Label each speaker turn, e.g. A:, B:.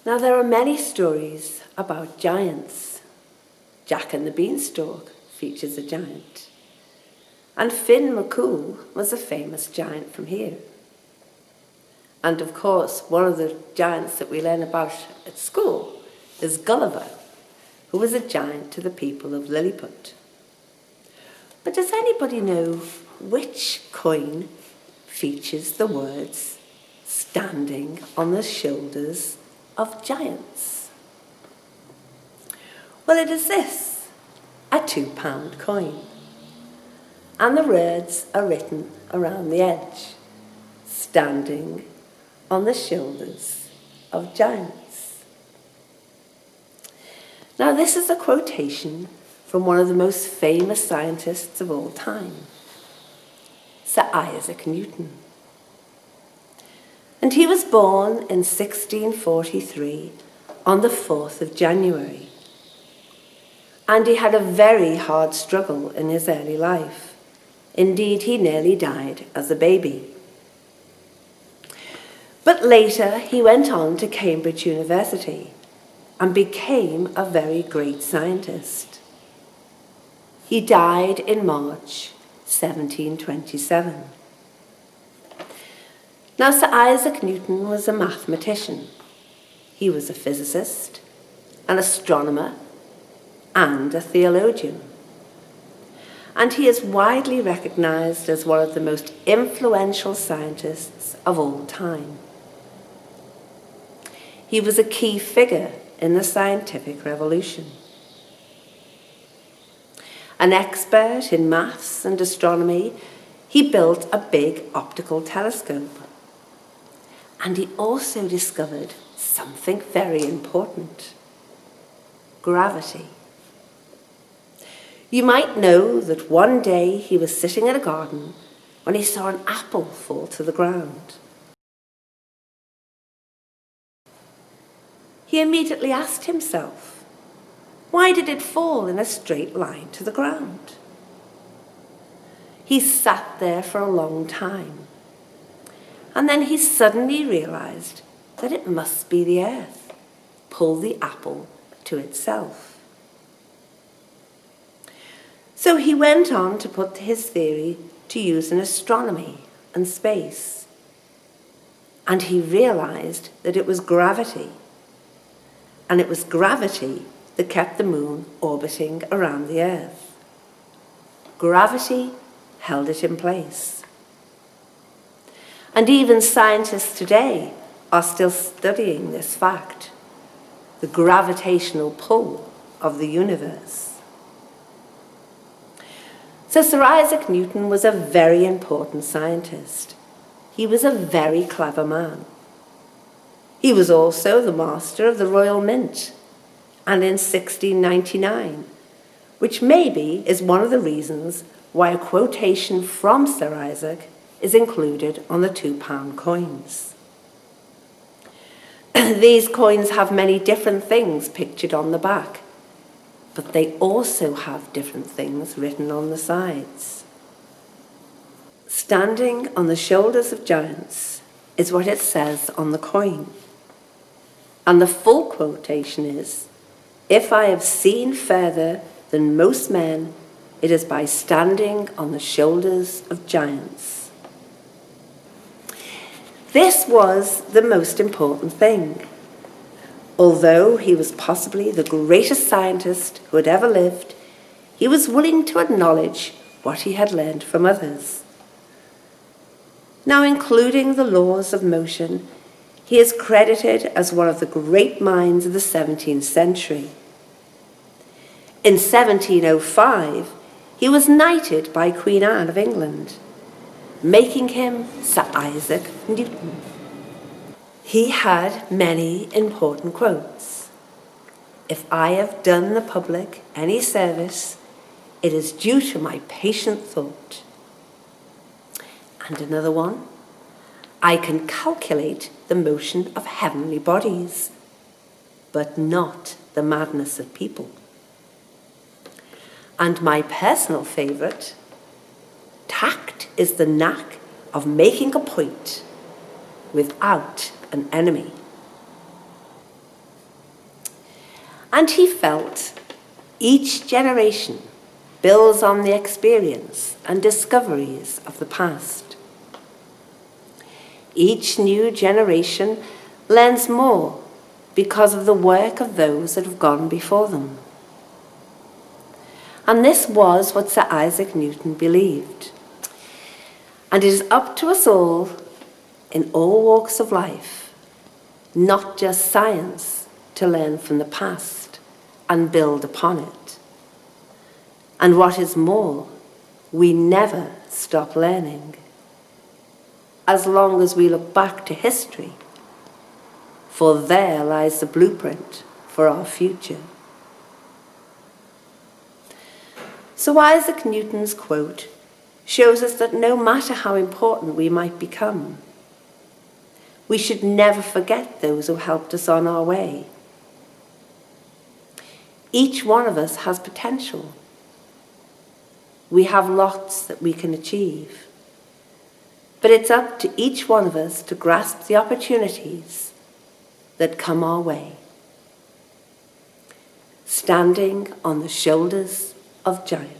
A: Now, there are many stories about giants. Jack and the Beanstalk features a giant. And Finn McCool was a famous giant from here. And of course, one of the giants that we learn about at school is Gulliver, who was a giant to the people of Lilliput. But does anybody know which coin features the words "standing on the shoulders of giants"? Well, it is this, a £2 coin. And the words are written around the edge, standing on the shoulders of giants. Now, this is a quotation from one of the most famous scientists of all time, Sir Isaac Newton. And he was born in 1643 on the 4th of January. And he had a very hard struggle in his early life. Indeed, he nearly died as a baby. But later, he went on to Cambridge University and became a very great scientist. He died in March 1727. Now, Sir Isaac Newton was a mathematician. He was a physicist, an astronomer, and a theologian. And he is widely recognized as one of the most influential scientists of all time. He was a key figure in the scientific revolution. An expert in maths and astronomy, he built a big optical telescope. And he also discovered something very important: gravity. You might know that one day he was sitting in a garden when he saw an apple fall to the ground. He immediately asked himself, why did it fall in a straight line to the ground? He sat there for a long time, and then he suddenly realized that it must be the earth pulled the apple to itself. So he went on to put his theory to use in astronomy and space. And he realized that it was gravity. And it was gravity that kept the moon orbiting around the earth. Gravity held it in place. And even scientists today are still studying this fact, the gravitational pull of the universe. So Sir Isaac Newton was a very important scientist. He was a very clever man. He was also the master of the Royal Mint, and in 1699, which maybe is one of the reasons why a quotation from Sir Isaac is included on the £2 coins. These coins have many different things pictured on the back, but they also have different things written on the sides. Standing on the shoulders of giants is what it says on the coin. And the full quotation is, "If I have seen further than most men, it is by standing on the shoulders of giants." This was the most important thing. Although he was possibly the greatest scientist who had ever lived, he was willing to acknowledge what he had learned from others. Now, including the laws of motion, he is credited as one of the great minds of the 17th century. In 1705, he was knighted by Queen Anne of England, making him Sir Isaac Newton. He had many important quotes. "If I have done the public any service, it is due to my patient thought." And another one, "I can calculate the motion of heavenly bodies, but not the madness of people." And my personal favourite, "Tact is the knack of making a point without an enemy." And he felt each generation builds on the experience and discoveries of the past. Each new generation learns more because of the work of those that have gone before them. And this was what Sir Isaac Newton believed. And it is up to us all, in all walks of life, not just science, to learn from the past and build upon it. And what is more, we never stop learning, as long as we look back to history, for there lies the blueprint for our future. So Isaac Newton's quote shows us that no matter how important we might become, we should never forget those who helped us on our way. Each one of us has potential. We have lots that we can achieve. But it's up to each one of us to grasp the opportunities that come our way. Standing on the shoulders of giants.